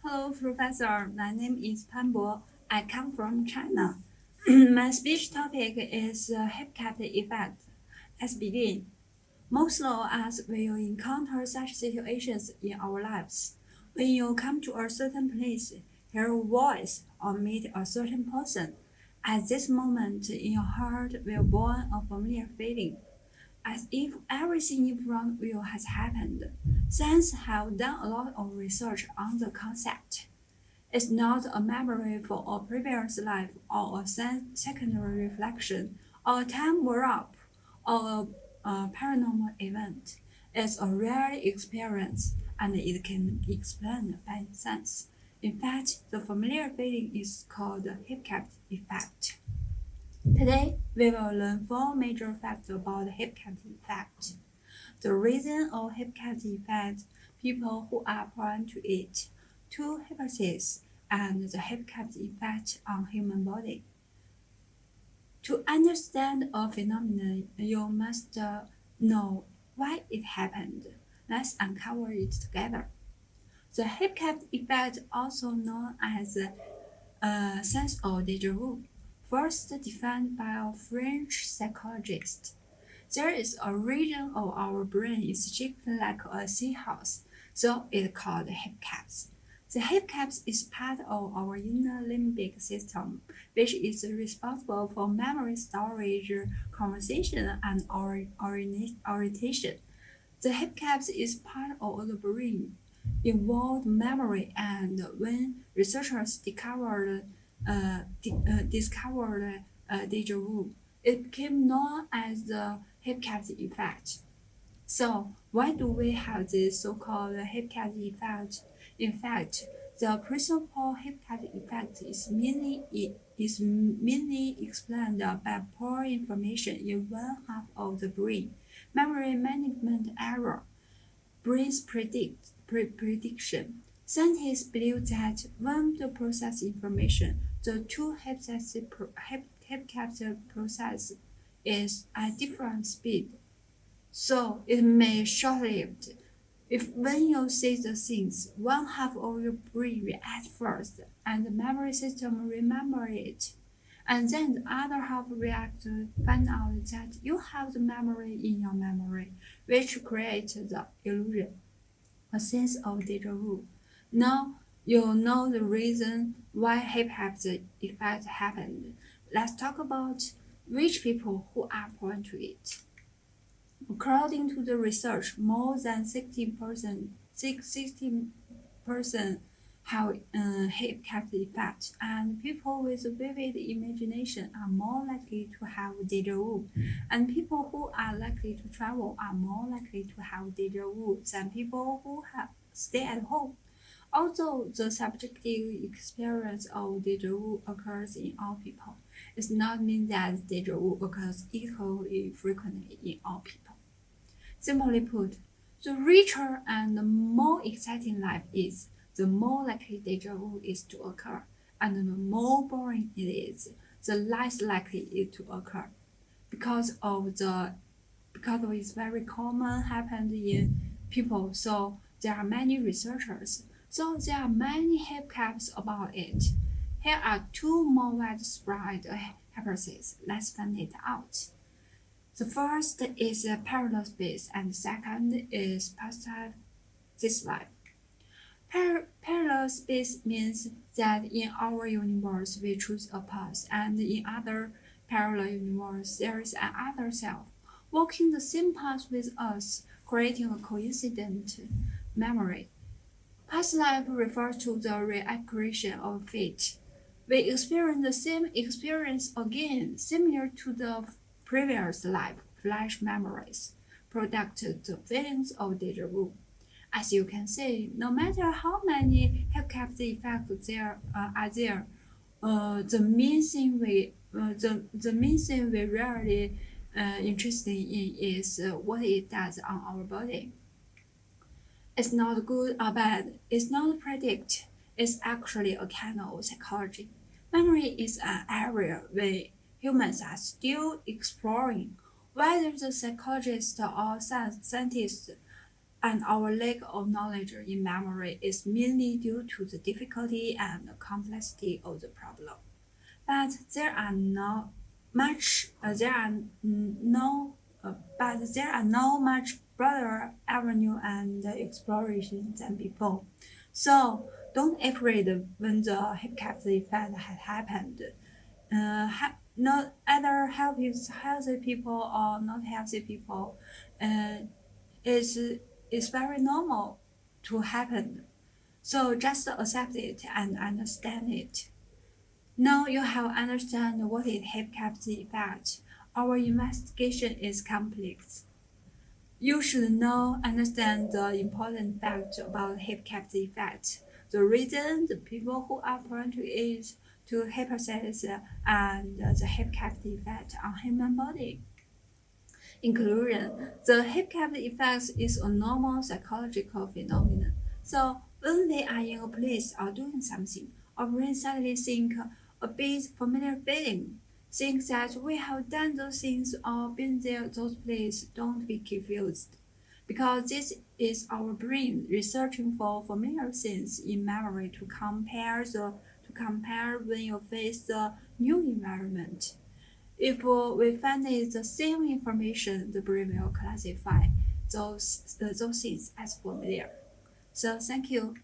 Hello, Professor. My name is Pan Bo. I come from China. My speech topic is Hippocampus Effect. Let's begin. Most of us will encounter such situations in our lives. When you come to a certain place, hear a voice, or meet a certain person, at this moment in your heart will born a familiar feeling, as if everything in front of you has happened. Science have done a lot of research on the concept. It's not a memory for a previous life or a secondary reflection or a time warp or a paranormal event. It's a real experience and it can be explained by science. In fact, the familiar feeling is called the Hippocampus Effect. Today, we will learn 4 major facts about the Hippocampus Effect. The reason of Hippocampus Effect, people who are prone to it, 2 hypotheses, and the Hippocampus Effect on human body. To understand a phenomenon, you must know why it happened. Let's uncover it together. The Hippocampus Effect, also known as sense of déjà vu, first defined by a French psychologist. There is a region of our brain is shaped like a seahorse, so it's called the hippocampus. The hippocampus is part of our inner limbic system, which is responsible for memory storage, conversation, and orientation. The hippocampus is part of the brain, involved memory, and when researchers discovered déjà vu, it became known as the Hippocampus Effect. So, why do we have this so-called Hippocampus Effect? In fact, the principal Hippocampus Effect is mainly explained by poor information in one half of the brain, memory management error, brain's prediction. Scientists believe that when the process information, the 2 hippocampus process is at different speed, so it may be short-lived. If when you see the things, one half of your brain reacts first, and the memory system remember it, and then the other half reacts to find out that you have the memory in your memory, which creates the illusion, a sense of déjà vu. Now you know the reason why Hippocampus Effect happened. Let's talk about which people who are prone to it. According to the research, more than 60% have Hippocampus Effect, and people with vivid imagination are more likely to have déjà vu, and people who are likely to travel are more likely to have déjà vu than people who stay at home. Although the subjective experience of déjà vu occurs in all people, it does not mean that déjà vu occurs equally frequently in all people. Simply put, the richer and more exciting life is, the more likely déjà vu is to occur, and the more boring it is, the less likely it to occur. Because it's very common happened in people, so there are many researchers. So there are many hypocampus about it. Here are 2 more widespread hypotheses. Let's find it out. The first is parallel space, and the second is past this life. Parallel space means that in our universe we choose a path, and in other parallel universe there is another self walking the same path with us, creating a coincident memory. Past life refers to the reaccretion of fate. We experience the same experience again, similar to the previous life. Flash memories produce the feelings of déjà vu. As you can see, no matter how many Hippocampus effects there are there, the main thing we really interested in is what it does on our body. It's not good or bad, it's not predict, it's actually a kind of psychology. Memory is an area where humans are still exploring. Whether the psychologists or scientists and our lack of knowledge in memory is mainly due to the difficulty and complexity of the problem. But there are no much broader avenue and exploration than before. So don't afraid when the hippocampus effect had happened. Not either healthy people or not healthy people is very normal to happen. So just accept it and understand it. Now you have understand what is hippocampus effect. Our investigation is complex. You should now understand the important facts about hippocampus effect, the reason, the people who are prone to it, to hypothesis, and the hippocampus effect on human body. In conclusion, the hippocampus effect is a normal psychological phenomenon. So when they are in a place or doing something, our brain suddenly think a bit familiar feeling. Think that we have done those things or been there those places. Don't be confused, because this is our brain researching for familiar things in memory to compare when you face the new environment. If we find it the same information, the brain will classify those things as familiar. So thank you.